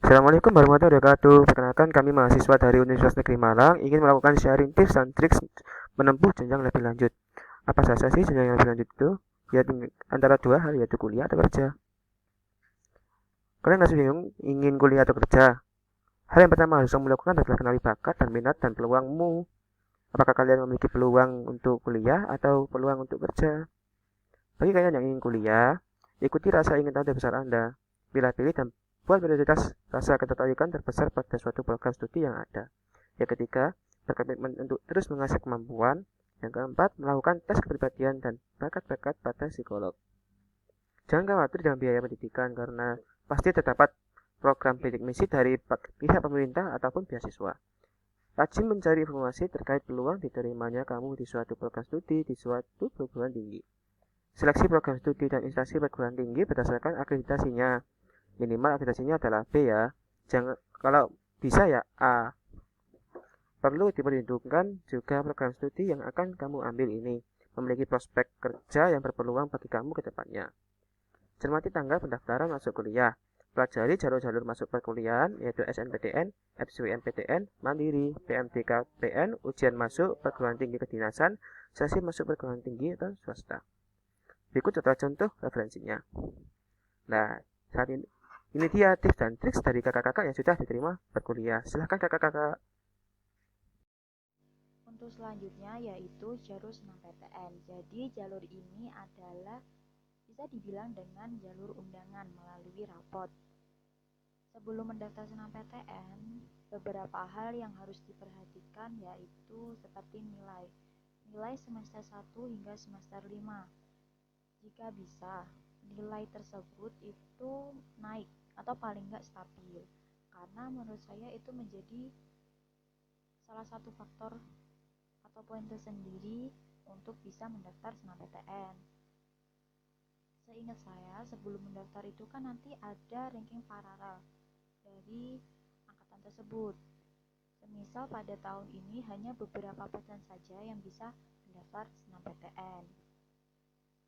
Assalamualaikum warahmatullahi wabarakatuh. Perkenalkan kami mahasiswa dari Universitas Negeri Malang ingin melakukan sharing tips dan trik menempuh jenjang lebih lanjut. Apa saja sih jenjang yang lebih lanjut itu? Ya antara dua hal yaitu kuliah atau kerja. Kalian masih bingung ingin kuliah atau kerja? Hal yang pertama harus kamu lakukan adalah kenali bakat dan minat dan peluangmu. Apakah kalian memiliki peluang untuk kuliah atau peluang untuk kerja? Bagi kalian yang ingin kuliah, ikuti rasa ingin tahu terbesar Anda. Pilih-pilih dan buat prioritas rasa ketertarikan terbesar pada suatu program studi yang ada. Yang ketiga, berkomitmen untuk terus mengasah kemampuan. Yang keempat, melakukan tes kepribadian dan bakat-bakat pada psikolog. Jangan khawatir dengan biaya pendidikan karena pasti terdapat program bidik misi dari pihak pemerintah ataupun beasiswa. Rajin mencari informasi terkait peluang diterimanya kamu di suatu program studi di suatu perguruan tinggi. Seleksi program studi dan instansi perguruan tinggi berdasarkan akreditasinya. Minimal akreditasinya adalah B ya. Jangan kalau bisa ya A. Perlu diperhitungkan juga program studi yang akan kamu ambil ini memiliki prospek kerja yang berpeluang bagi kamu ke depannya. Cermati tanggal pendaftaran masuk kuliah. Pelajari jalur-jalur masuk perkuliahan yaitu SNPTN, FSWNPTN, Mandiri, PMDKPN, ujian masuk perguruan tinggi kedinasan, seleksi masuk perguruan tinggi atau swasta. Berikut contoh-contoh referensinya. Nah, saat ini dia tips dan trik dari kakak-kakak yang sudah diterima berkuliah. Silahkan kakak-kakak. Untuk selanjutnya yaitu jalur SNMPTN. Jadi jalur ini adalah bisa dibilang dengan jalur undangan melalui rapot. Sebelum mendaftar SNMPTN, beberapa hal yang harus diperhatikan yaitu seperti nilai. Nilai semester 1 hingga semester 5. Jika bisa, nilai tersebut itu naik atau paling nggak stabil. Karena menurut saya itu menjadi salah satu faktor atau poin tersendiri untuk bisa mendaftar SNMPTN. Seingat saya, sebelum mendaftar itu kan nanti ada ranking paralel dari angkatan tersebut. Semisal pada tahun ini hanya beberapa persen saja yang bisa mendaftar SNMPTN.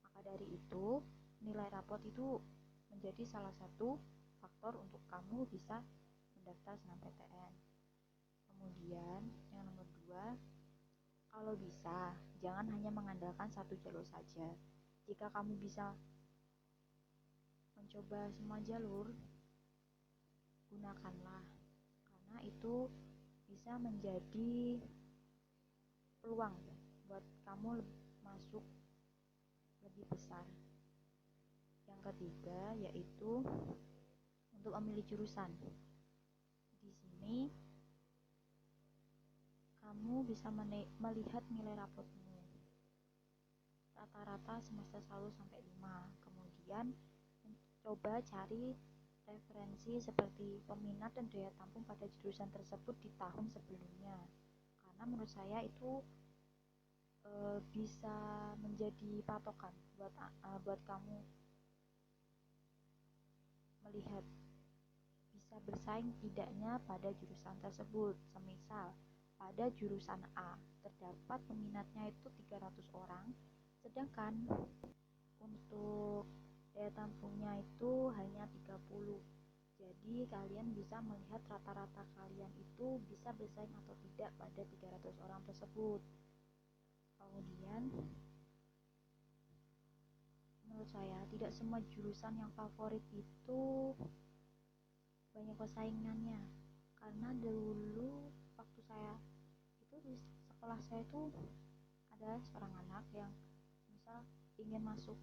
Maka dari itu, nilai rapot itu menjadi salah satu faktor untuk kamu bisa mendaftar SNMPTN. Kemudian, yang nomor 2, kalau bisa, jangan hanya mengandalkan satu jalur saja. Jika kamu bisa mencoba semua jalur, gunakanlah. Karena itu bisa menjadi peluang buat kamu masuk lebih besar. Yang ketiga yaitu untuk memilih jurusan. Di sini kamu bisa melihat nilai rapotmu rata-rata semester 1 sampai 5. Kemudian coba cari referensi seperti peminat dan daya tampung pada jurusan tersebut di tahun sebelumnya. Karena menurut saya itu bisa menjadi patokan buat kamu melihat bisa bersaing tidaknya pada jurusan tersebut. Semisal pada jurusan A terdapat peminatnya itu 300 orang, sedangkan untuk daya tampungnya itu hanya 30. Jadi kalian bisa melihat rata-rata kalian itu bisa bersaing atau tidak pada 300 orang tersebut. Kemudian menurut saya tidak semua jurusan yang favorit itu banyak persaingannya. Karena dulu waktu saya itu di sekolah saya itu ada seorang anak yang misal ingin masuk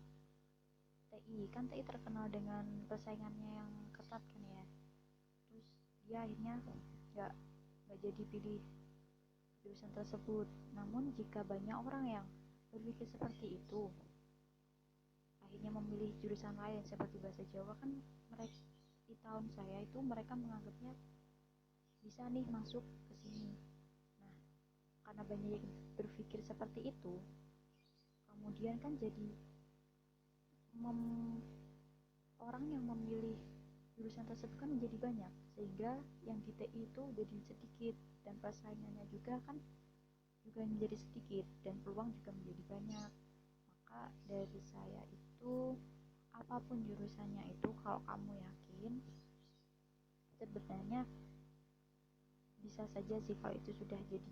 TI, kan TI terkenal dengan persaingannya yang ketat kan ya. Terus dia akhirnya nggak jadi pilih jurusan tersebut. Namun jika banyak orang yang berpikir seperti itu, akhirnya memilih jurusan lain seperti bahasa Jawa, kan mereka di tahun saya itu mereka menganggapnya bisa nih masuk ke sini. Nah, karena banyak yang berpikir seperti itu, kemudian kan jadi orang yang memilih jurusan tersebut kan menjadi banyak, sehingga yang di TI itu jadi sedikit dan persaingannya juga kan juga menjadi sedikit dan peluang juga menjadi banyak. Maka dari saya itu apapun jurusannya itu kalau kamu yakin sebenarnya bisa saja sih kalau itu sudah jadi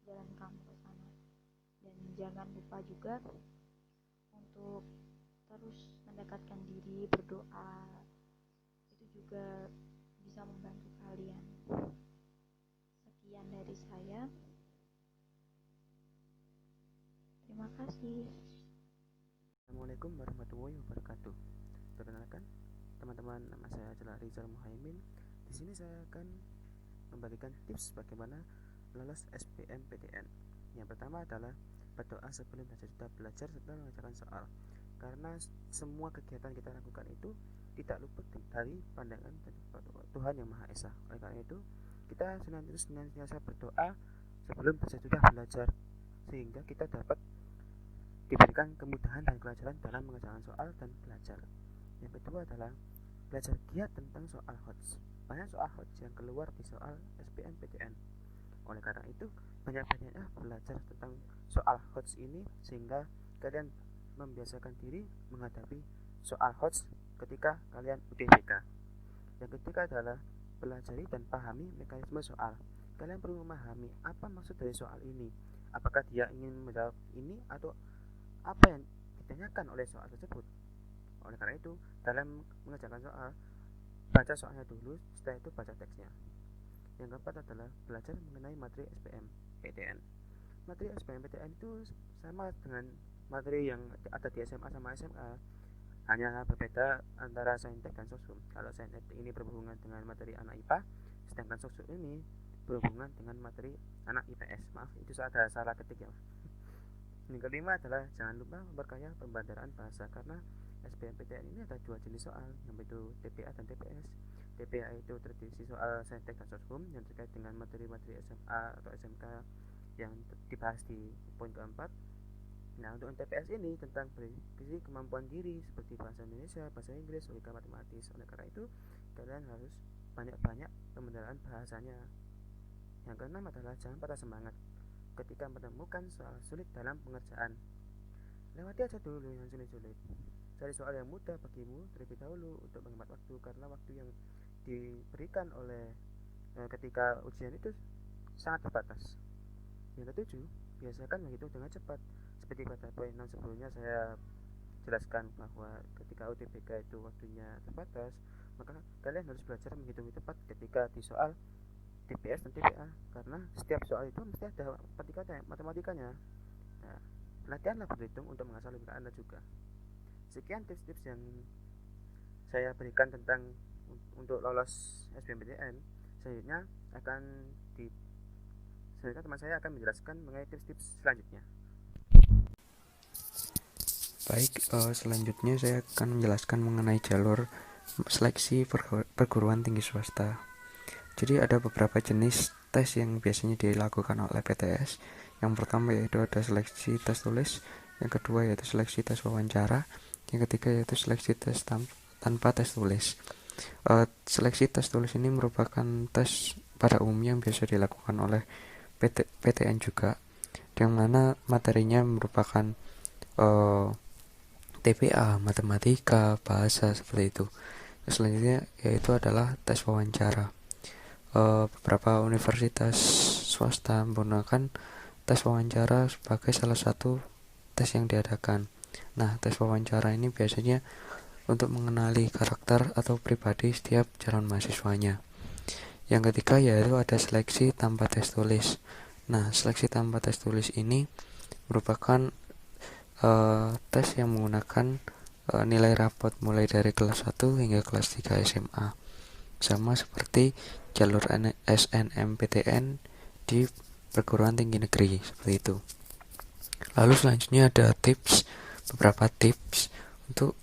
jalan kamu ke sana. Dan jangan lupa juga untuk terus mendekatkan diri, berdoa, itu juga bisa membantu kalian. Sekian dari saya, terima kasih. Assalamualaikum warahmatullahi wabarakatuh. Perkenalkan, teman-teman, nama saya adalah Rizal Muhaimin. Di sini saya akan membagikan tips bagaimana lolos SBMPTN. Yang pertama adalah berdoa sebelum belajar serta mengerjakan soal. Karena semua kegiatan kita lakukan itu tidak luput dari pandangan Tuhan Yang Maha Esa. Oleh karena itu, kita senantiasa berdoa sebelum belajar, sehingga kita dapat diberikan kemudahan dan kelancaran dalam mengerjakan soal dan belajar. Yang kedua adalah belajar giat tentang soal HOTS. Banyak soal HOTS yang keluar di soal SBMPTN. Oleh karena itu, banyak-banyaknya belajar tentang soal HOTS ini sehingga kalian membiasakan diri menghadapi soal HOTS ketika kalian UTBK. Yang ketiga adalah pelajari dan pahami mekanisme soal. Kalian perlu memahami apa maksud dari soal ini. Apakah dia ingin menjawab ini atau apa yang ditanyakan oleh soal tersebut. Oleh karena itu, dalam mengerjakan soal, baca soalnya dulu, setelah itu baca teksnya. Yang keempat adalah belajar mengenai materi SBMPTN. Materi SBMPTN itu sama dengan materi yang ada di SMA sama SMA, hanya berbeda antara saintek dan sosum. Kalau saintek ini berhubungan dengan materi anak IPA, sedangkan sosum ini berhubungan dengan materi anak IPS. Maaf, itu ada salah ketik ya. Yang kelima adalah jangan lupa memperkaya pembandaraan bahasa, karena SBMPTN ini ada dua jenis soal, yaitu TPA dan TPS. TPA itu terdiri soal saintek dan sosum yang terkait dengan materi-materi SMA atau SMK yang dibahas di poin keempat. Nah, untuk TPS ini tentang berisi kemampuan diri seperti bahasa Indonesia, bahasa Inggris, logika matematis. Oleh karena itu, kalian harus banyak-banyak pembandaraan bahasanya. Yang keenam adalah jangan patah semangat ketika menemukan soal sulit dalam pengerjaan. Lewati aja dulu yang sulit-sulit. Cari soal yang mudah bagimu terlebih dahulu untuk menghemat waktu, karena waktu yang diberikan oleh ketika ujian itu sangat terbatas. Yang ketujuh, biasakan menghitung dengan cepat. Seperti pada poin 6 sebelumnya saya jelaskan bahwa ketika UTBK itu waktunya terbatas, maka kalian harus belajar menghitung cepat ketika di soal TPS dan TPA, karena setiap soal itu mesti ada matematikanya. Nah, latihanlah berhitung untuk mengasah logika Anda juga. Sekian tips-tips yang saya berikan tentang untuk lolos SBMPTN. Selanjutnya teman saya akan menjelaskan mengenai tips-tips selanjutnya. Baik, selanjutnya saya akan menjelaskan mengenai jalur seleksi perguruan tinggi swasta. Jadi ada beberapa jenis tes yang biasanya dilakukan oleh PTS. Yang pertama yaitu ada seleksi tes tulis, yang kedua yaitu seleksi tes wawancara, yang ketiga yaitu seleksi tes tanpa tes tulis. Seleksi tes tulis ini merupakan tes pada umumnya yang biasa dilakukan oleh PTN juga, yang mana materinya merupakan TPA, matematika, bahasa, seperti itu. Selanjutnya yaitu adalah tes wawancara. Beberapa universitas swasta menggunakan tes wawancara sebagai salah satu tes yang diadakan. Nah, tes wawancara ini biasanya untuk mengenali karakter atau pribadi setiap calon mahasiswanya. Yang ketiga yaitu ada seleksi tanpa tes tulis. Nah, seleksi tanpa tes tulis ini merupakan tes yang menggunakan nilai rapot mulai dari kelas 1 hingga kelas 3 SMA. Sama seperti jalur SNMPTN di perguruan tinggi negeri, seperti itu. Lalu selanjutnya ada beberapa tips untuk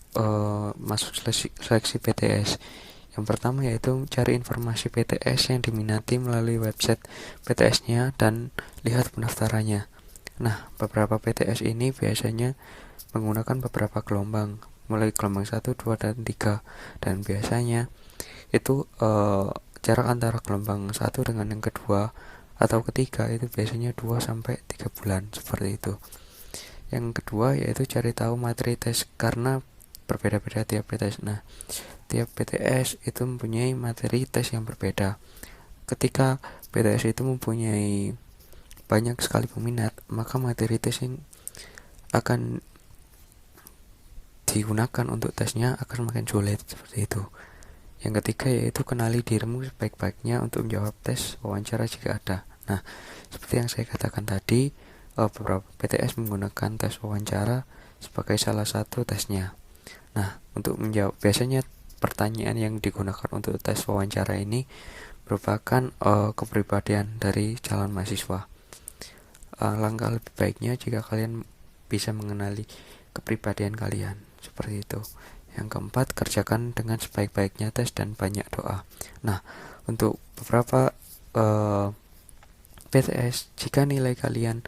masuk seleksi PTS. Yang pertama yaitu cari informasi PTS yang diminati melalui website PTS-nya dan lihat pendaftarannya. Nah, beberapa PTS ini biasanya menggunakan beberapa gelombang, mulai gelombang 1, 2, dan 3. Dan biasanya itu jarak antara gelombang 1 dengan yang kedua atau ketiga itu biasanya 2-3 bulan, seperti itu. Yang kedua yaitu cari tahu materi tes, karena berbeda-beda tiap tes. Nah, tiap PTS itu mempunyai materi tes yang berbeda. Ketika PTS itu mempunyai banyak sekali peminat, maka materi tes yang akan digunakan untuk tesnya akan semakin sulit, seperti itu. Yang ketiga yaitu kenali dirimu sebaik-baiknya untuk menjawab tes wawancara jika ada. Nah, seperti yang saya katakan tadi, beberapa PTS menggunakan tes wawancara sebagai salah satu tesnya. Nah, untuk menjawab, biasanya pertanyaan yang digunakan untuk tes wawancara ini merupakan kepribadian dari calon mahasiswa. Langkah lebih baiknya jika kalian bisa mengenali kepribadian kalian, seperti itu. Yang keempat, kerjakan dengan sebaik-baiknya tes dan banyak doa. Nah, untuk beberapa PTS, jika nilai kalian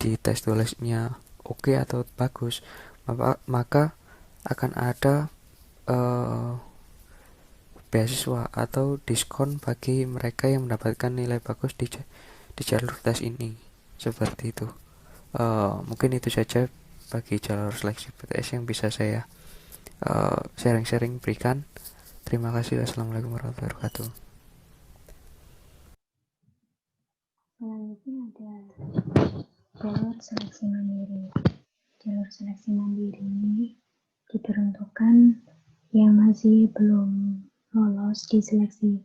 di tes tulisnya oke atau bagus, maka akan ada beasiswa atau diskon bagi mereka yang mendapatkan nilai bagus di jalur tes ini, seperti itu. Mungkin itu saja bagi jalur seleksi PTS yang bisa saya sharing-sharing berikan. Terima kasih. Assalamualaikum warahmatullahi wabarakatuh. Selanjutnya ada jalur seleksi mandiri. Jalur seleksi mandiri ini diperuntukkan yang masih belum lolos di seleksi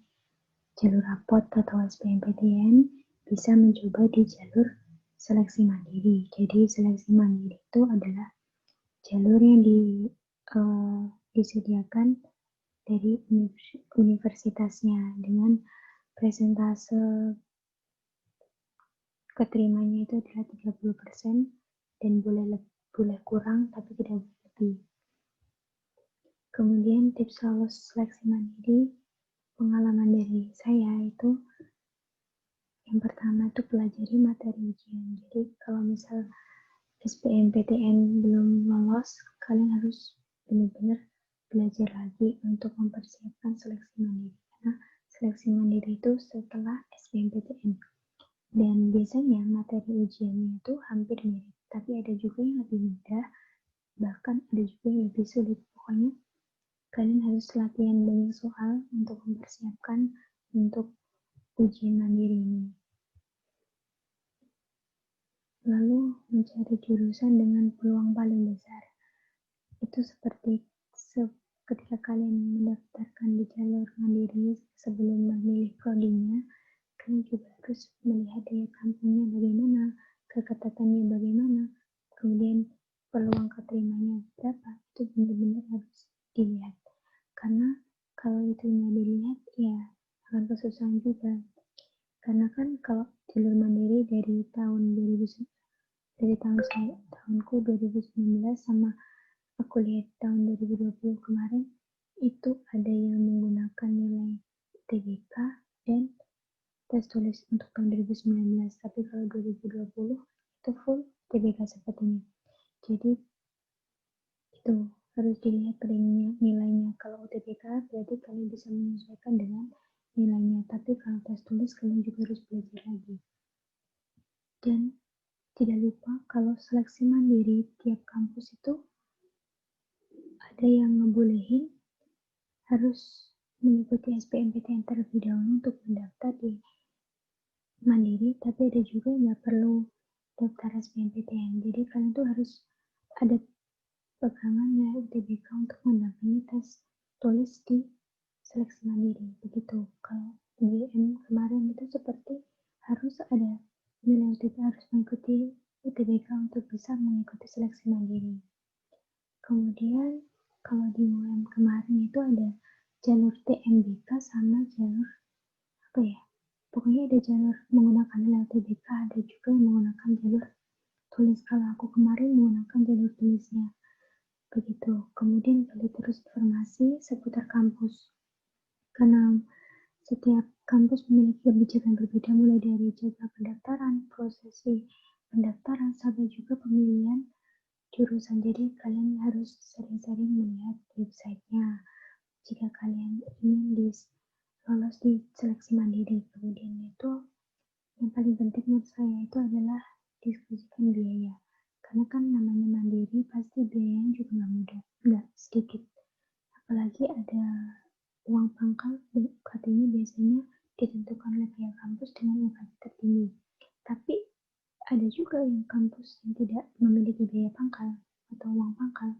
jalur rapot atau SBMPTN bisa mencoba di jalur seleksi mandiri. Jadi seleksi mandiri itu adalah jalur yang disediakan dari universitasnya dengan presentase keterimanya itu adalah 30% dan boleh kurang tapi tidak boleh lebih. Kemudian tips lolos seleksi mandiri, pengalaman dari saya itu yang pertama itu pelajari materi ujian. Jadi kalau misal SBMPTN belum lolos, kalian harus benar-benar belajar lagi untuk mempersiapkan seleksi mandiri. Karena seleksi mandiri itu setelah SBMPTN. Dan biasanya materi ujiannya itu hampir mirip, tapi ada juga yang lebih mudah, bahkan ada juga yang lebih sulit. Pokoknya kalian harus latihan banyak soal untuk mempersiapkan untuk ujian mandiri ini. Lalu mencari jurusan dengan peluang paling besar. Itu seperti ketika kalian mendaftarkan di jalur mandiri sebelum memilih prodinya, kalian juga harus melihat daya tampungnya bagaimana, keketatannya bagaimana, kemudian peluang keterimanya berapa, itu benar-benar harus dilihat. Karena kalau itu nggak dilihat, ya akan kesusahan juga. Karena kan kalau jalur mandiri dari tahunku 2019 sama aku lihat tahun 2020 kemarin, itu ada yang menggunakan nilai UTBK dan tes tulis untuk tahun 2019, tapi kalau 2020 itu full UTBK sepertinya. Jadi itu harus dilihat nilainya. Kalau UTBK berarti kalian bisa menyesuaikan dengan nilainya, tapi kalau tes tulis kalian juga harus belajar lagi. Dan tidak lupa kalau seleksi mandiri tiap kampus itu ada yang ngebolehin harus mengikuti SBMPTN terlebih dahulu untuk mendaftar di mandiri, tapi ada juga yang nggak perlu daftar SBMPTN. Jadi kalian tuh harus ada pegangan ya UTBK untuk mendampingi tes tulis di seleksi mandiri. Begitu. Kalau UGM kemarin itu seperti harus ada nilai UTBK, harus mengikuti UTBK untuk bisa mengikuti seleksi mandiri. Kemudian kalau di UM kemarin itu ada jalur TMBK sama jalur pokoknya ada jalur menggunakan nilai UTBK, ada juga yang menggunakan jalur tulis. Kalau aku kemarin menggunakan jalur tulisnya. Begitu. Kemudian gali terus informasi seputar kampus. Karena setiap kampus memiliki kebijakan berbeda, mulai dari jadwal pendaftaran, prosesi pendaftaran, sampai juga pemilihan jurusan. Jadi kalian harus sering-sering melihat websitenya jika kalian ingin lolos di seleksi mandiri. Kemudian itu yang paling penting menurut saya itu adalah diskusikan biaya. Karena kan namanya mandiri pasti biayanya juga nggak mudah, nggak sedikit. Apalagi ada uang pangkal dan UKT-nya biasanya ditentukan oleh pihak kampus dengan UKT tertinggi. Tapi ada juga yang kampus yang tidak memiliki biaya pangkal atau uang pangkal,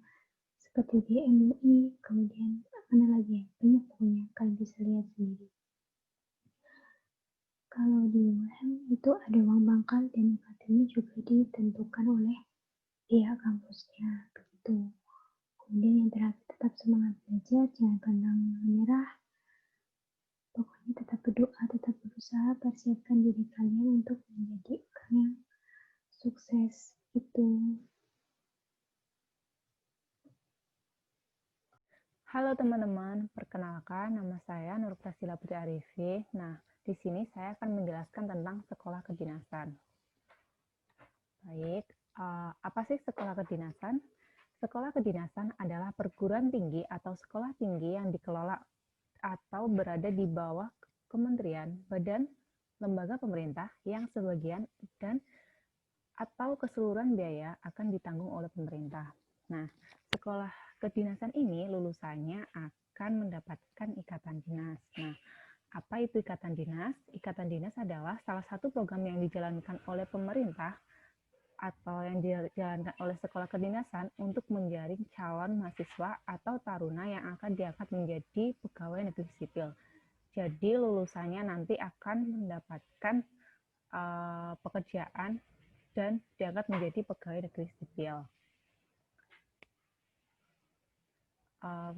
seperti BMUI, kemudian mana lagi ya, banyak pokoknya, kalian bisa lihat sendiri. Kalau di UM itu ada uang pangkal dan UKT-nya juga ditentukan oleh pihak kampusnya, begitu. Kemudian yang terakhir, tetap semangat belajar, jangan pantang menyerah. Pokoknya tetap berdoa, tetap berusaha, persiapkan diri kalian untuk menjadi orang yang sukses itu. Halo teman-teman, perkenalkan nama saya Nur Prasila Putri Arifi. Nah, di sini saya akan menjelaskan tentang sekolah kedinasan. Baik, apa sih sekolah kedinasan? Sekolah kedinasan adalah perguruan tinggi atau sekolah tinggi yang dikelola atau berada di bawah kementerian, badan, lembaga pemerintah yang sebagian dan atau keseluruhan biaya akan ditanggung oleh pemerintah. Nah, sekolah kedinasan ini lulusannya akan mendapatkan ikatan dinas. Nah, apa itu ikatan dinas? Ikatan dinas adalah salah satu program yang dijalankan oleh pemerintah atau yang dijalankan oleh sekolah kedinasan untuk menjaring calon mahasiswa atau taruna yang akan diangkat menjadi pegawai negeri sipil. Jadi lulusannya nanti akan mendapatkan pekerjaan dan diangkat menjadi pegawai negeri sipil.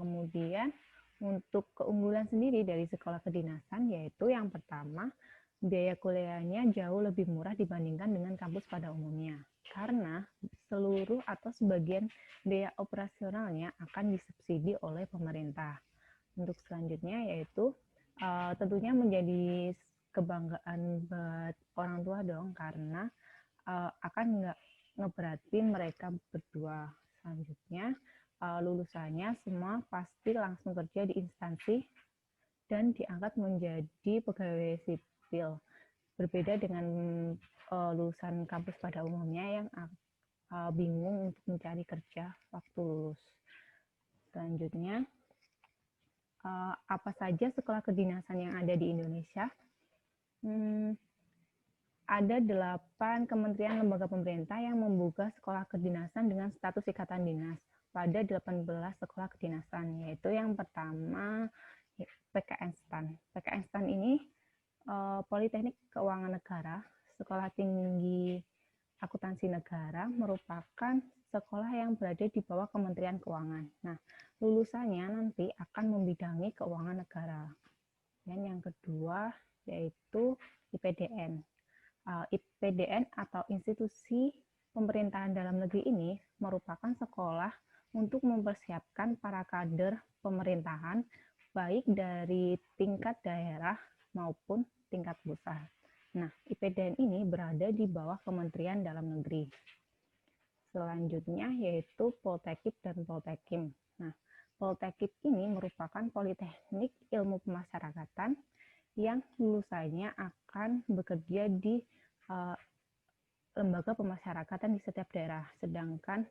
Kemudian untuk keunggulan sendiri dari sekolah kedinasan yaitu yang pertama, biaya kuliahnya jauh lebih murah dibandingkan dengan kampus pada umumnya karena seluruh atau sebagian biaya operasionalnya akan disubsidi oleh pemerintah. Untuk selanjutnya yaitu tentunya menjadi kebanggaan buat orang tua dong karena akan nggak ngeberatin mereka berdua. Selanjutnya lulusannya semua pasti langsung kerja di instansi dan diangkat menjadi pegawai sipil. Berbeda dengan lulusan kampus pada umumnya yang bingung untuk mencari kerja waktu lulus. Selanjutnya, apa saja sekolah kedinasan yang ada di Indonesia? Ada 8 kementerian lembaga pemerintah yang membuka sekolah kedinasan dengan status ikatan dinas pada 18 sekolah kedinasan, yaitu yang pertama PKN STAN. PKN STAN ini Politeknik Keuangan Negara, Sekolah Tinggi Akuntansi Negara merupakan sekolah yang berada di bawah Kementerian Keuangan. Nah, lulusannya nanti akan membidangi keuangan negara. Dan yang kedua yaitu IPDN. IPDN atau Institusi Pemerintahan Dalam Negeri ini merupakan sekolah untuk mempersiapkan para kader pemerintahan baik dari tingkat daerah maupun tingkat pusat. Nah, IPDN ini berada di bawah Kementerian Dalam Negeri. Selanjutnya yaitu Poltekip dan Poltekim. Nah, Poltekip ini merupakan Politeknik Ilmu Pemasyarakatan yang lulusannya akan bekerja di lembaga pemasyarakatan di setiap daerah. Sedangkan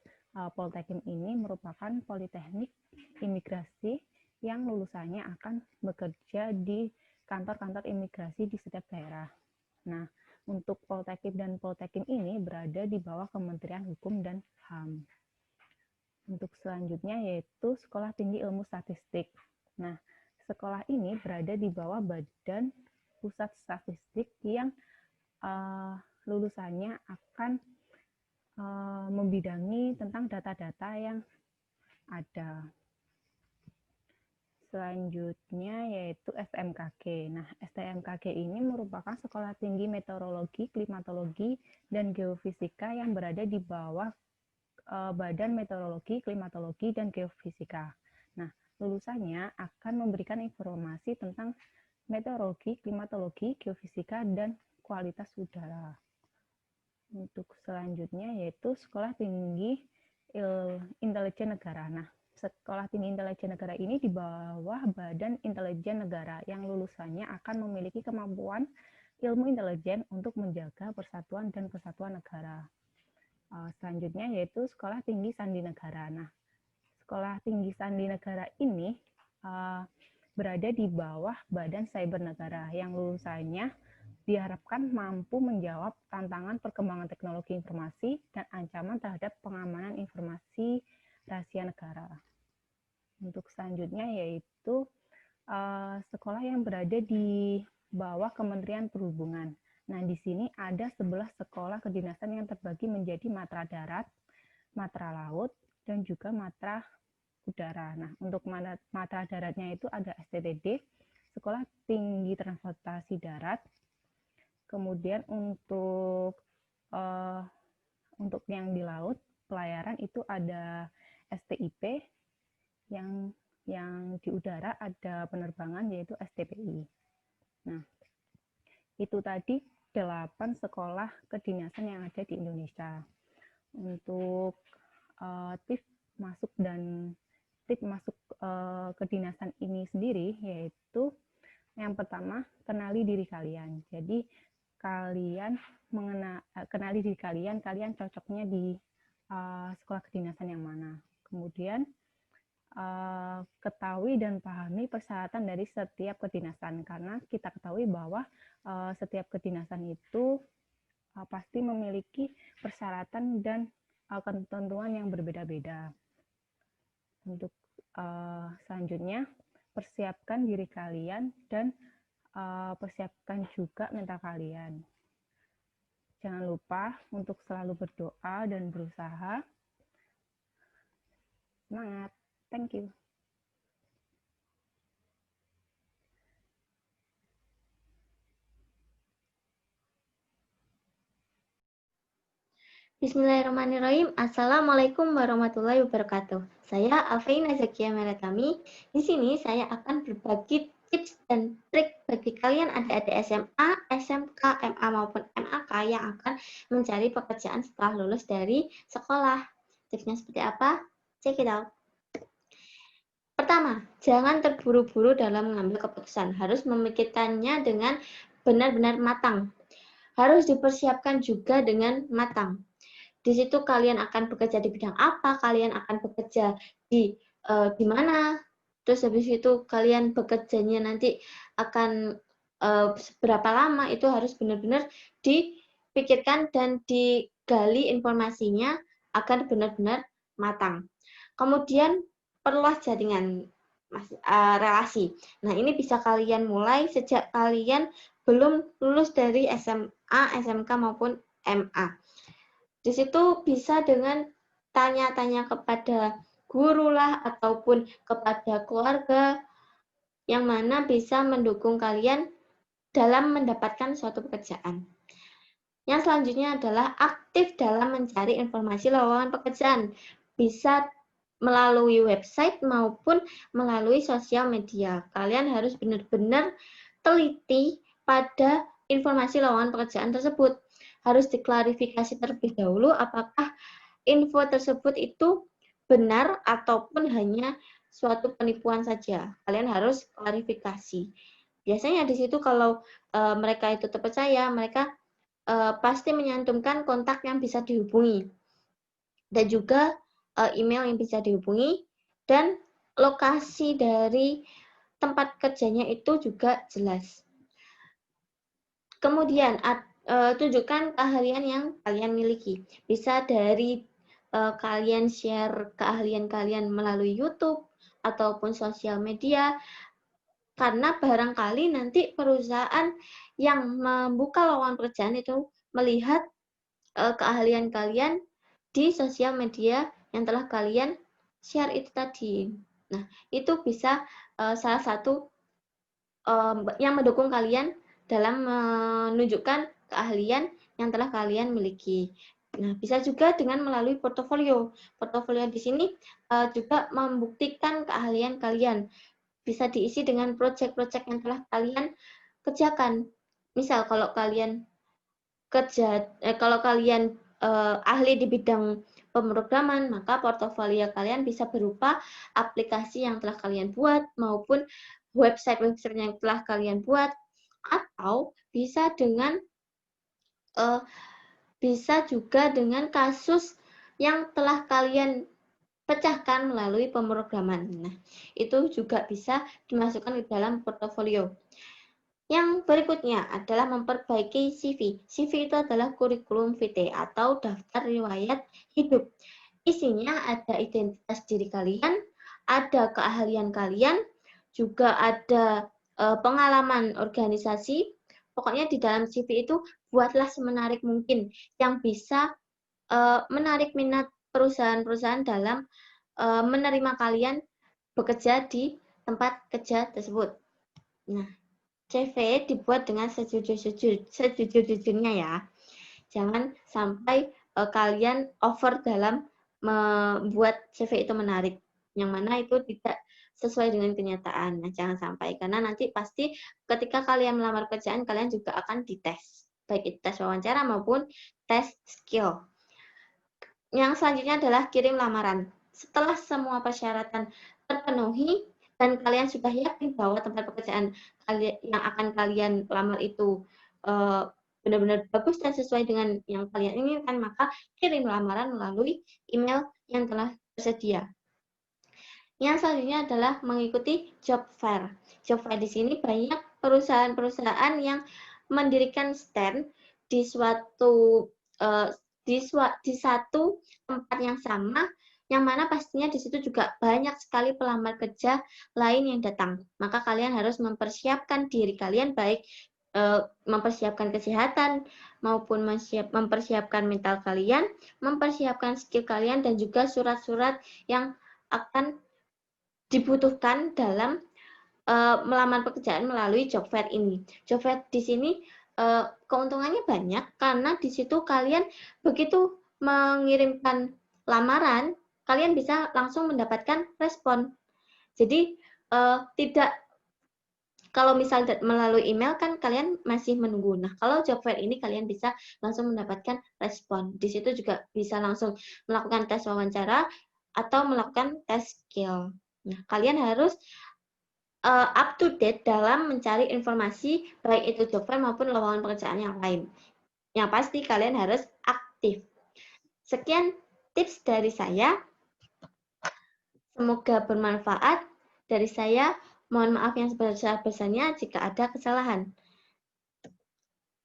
Poltekim ini merupakan Politeknik Imigrasi yang lulusannya akan bekerja di kantor-kantor imigrasi di setiap daerah. Nah, untuk Poltekim dan Poltekim ini berada di bawah Kementerian Hukum dan HAM. Untuk selanjutnya yaitu Sekolah Tinggi Ilmu Statistik. Nah, sekolah ini berada di bawah Badan Pusat Statistik yang lulusannya akan membidangi tentang data-data yang ada. Selanjutnya yaitu STMKG. Nah, STMKG ini merupakan Sekolah Tinggi Meteorologi, Klimatologi, dan Geofisika yang berada di bawah Badan Meteorologi, Klimatologi, dan Geofisika. Nah, lulusannya akan memberikan informasi tentang meteorologi, klimatologi, geofisika, dan kualitas udara. Untuk selanjutnya yaitu Sekolah Tinggi Intelijen Negara. Nah, Sekolah Tinggi Intelijen Negara ini di bawah Badan Intelijen Negara yang lulusannya akan memiliki kemampuan ilmu intelijen untuk menjaga persatuan dan kesatuan negara. Selanjutnya yaitu Sekolah Tinggi Sandi Negara. Nah, Sekolah Tinggi Sandi Negara ini berada di bawah Badan Cyber Negara yang lulusannya diharapkan mampu menjawab tantangan perkembangan teknologi informasi dan ancaman terhadap pengamanan informasi rahasia negara. Untuk selanjutnya yaitu sekolah yang berada di bawah Kementerian Perhubungan. Nah, di sini ada 11 sekolah kedinasan yang terbagi menjadi matra darat, matra laut, dan juga matra udara. Nah, untuk matra daratnya itu ada STTD, Sekolah Tinggi Transportasi Darat. Kemudian untuk yang di laut, pelayaran itu ada STIP, yang di udara ada penerbangan yaitu STPI. Nah, itu tadi 8 sekolah kedinasan yang ada di Indonesia. Untuk tips masuk kedinasan ini sendiri yaitu yang pertama, kenali diri kalian. Jadi kenali diri kalian cocoknya di sekolah kedinasan yang mana. Kemudian ketahui dan pahami persyaratan dari setiap kedinasan, karena kita ketahui bahwa setiap kedinasan itu pasti memiliki persyaratan dan ketentuan yang berbeda-beda. Untuk selanjutnya, persiapkan diri kalian dan persiapkan juga mental kalian. Jangan lupa untuk selalu berdoa dan berusaha. Semangat! Thank you. Bismillahirrahmanirrahim. Assalamualaikum warahmatullahi wabarakatuh. Saya Alfaina Zakia Meretami. Di sini saya akan berbagi tips dan trik bagi kalian adik-adik SMA, SMK, MA maupun MAK yang akan mencari pekerjaan setelah lulus dari sekolah. Tipsnya seperti apa? Check it out. Pertama, jangan terburu-buru dalam mengambil keputusan. Harus memikirkannya dengan benar-benar matang. Harus dipersiapkan juga dengan matang. Di situ kalian akan bekerja di bidang apa, kalian akan bekerja di mana, terus habis itu kalian bekerjanya nanti akan seberapa lama, itu harus benar-benar dipikirkan dan digali informasinya agar benar-benar matang. Kemudian perluas jaringan relasi. Nah, ini bisa kalian mulai sejak kalian belum lulus dari SMA, SMK maupun MA. Di situ bisa dengan tanya-tanya kepada guru lah ataupun kepada keluarga yang mana bisa mendukung kalian dalam mendapatkan suatu pekerjaan. Yang selanjutnya adalah aktif dalam mencari informasi lowongan pekerjaan. Bisa melalui website maupun melalui sosial media. Kalian harus benar-benar teliti pada informasi lowongan pekerjaan tersebut. Harus diklarifikasi terlebih dahulu apakah info tersebut itu benar ataupun hanya suatu penipuan saja. Kalian harus klarifikasi. Biasanya di situ kalau mereka itu terpercaya, mereka pasti menyantumkan kontak yang bisa dihubungi dan juga email yang bisa dihubungi, dan lokasi dari tempat kerjanya itu juga jelas. Kemudian tunjukkan keahlian yang kalian miliki. Bisa dari kalian share keahlian kalian melalui YouTube ataupun sosial media, karena barangkali nanti perusahaan yang membuka lowongan pekerjaan itu melihat keahlian kalian di sosial media yang telah kalian share itu tadi. Nah, itu bisa salah satu yang mendukung kalian dalam menunjukkan keahlian yang telah kalian miliki. Nah, bisa juga dengan melalui portofolio. Portofolio di sini juga membuktikan keahlian kalian. Bisa diisi dengan proyek-proyek yang telah kalian kerjakan. Misal kalau kalian ahli di bidang pemrograman, maka portofolio kalian bisa berupa aplikasi yang telah kalian buat maupun website-website yang telah kalian buat, atau bisa juga dengan kasus yang telah kalian pecahkan melalui pemrograman. Nah, itu juga bisa dimasukkan ke dalam portofolio. Yang berikutnya adalah memperbaiki CV. CV itu adalah kurikulum vitae atau daftar riwayat hidup. Isinya ada identitas diri kalian, ada keahlian kalian, juga ada pengalaman organisasi. Pokoknya di dalam CV itu buatlah semenarik mungkin yang bisa menarik minat perusahaan-perusahaan dalam menerima kalian bekerja di tempat kerja tersebut. Nah, CV dibuat dengan sejujur-jujurnya ya. Jangan sampai kalian over dalam membuat CV itu menarik, yang mana itu tidak sesuai dengan kenyataan. Nah, jangan sampai, karena nanti pasti ketika kalian melamar kerjaan, kalian juga akan dites, baik itu tes wawancara maupun tes skill. Yang selanjutnya adalah kirim lamaran. Setelah semua persyaratan terpenuhi dan kalian sudah yakin bahwa tempat pekerjaan yang akan kalian lamar itu benar-benar bagus dan sesuai dengan yang kalian inginkan, maka kirim lamaran melalui email yang telah tersedia. Yang selanjutnya adalah mengikuti job fair. Job fair di sini banyak perusahaan-perusahaan yang mendirikan stand di di satu tempat yang sama, yang mana pastinya di situ juga banyak sekali pelamar kerja lain yang datang. Maka kalian harus mempersiapkan diri kalian, baik mempersiapkan kesehatan maupun mempersiapkan mental kalian, mempersiapkan skill kalian, dan juga surat-surat yang akan dibutuhkan dalam melamar pekerjaan melalui job fair ini. Job fair di sini keuntungannya banyak, karena di situ kalian begitu mengirimkan lamaran, kalian bisa langsung mendapatkan respon. Jadi tidak, kalau misal melalui email kan kalian masih menunggu. Nah, kalau job fair ini kalian bisa langsung mendapatkan respon. Di situ juga bisa langsung melakukan tes wawancara atau melakukan tes skill. Nah, kalian harus up to date dalam mencari informasi, baik itu job fair maupun lowongan pekerjaan yang lain. Yang pasti kalian harus aktif. Sekian tips dari saya. Semoga bermanfaat. Dari saya, mohon maaf yang sebesar-besarnya jika ada kesalahan.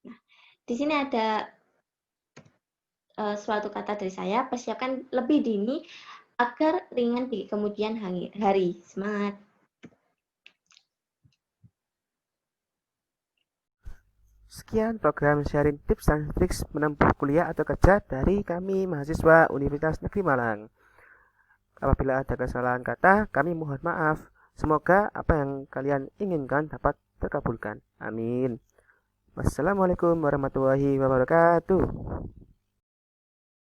Nah, di sini ada suatu kata dari saya, persiapkan lebih dini agar ringan di kemudian hari. Semangat! Sekian program sharing tips dan trik menempuh kuliah atau kerja dari kami mahasiswa Universitas Negeri Malang. Apabila ada kesalahan kata, kami mohon maaf. Semoga apa yang kalian inginkan dapat terkabulkan. Amin. Wassalamualaikum warahmatullahi wabarakatuh.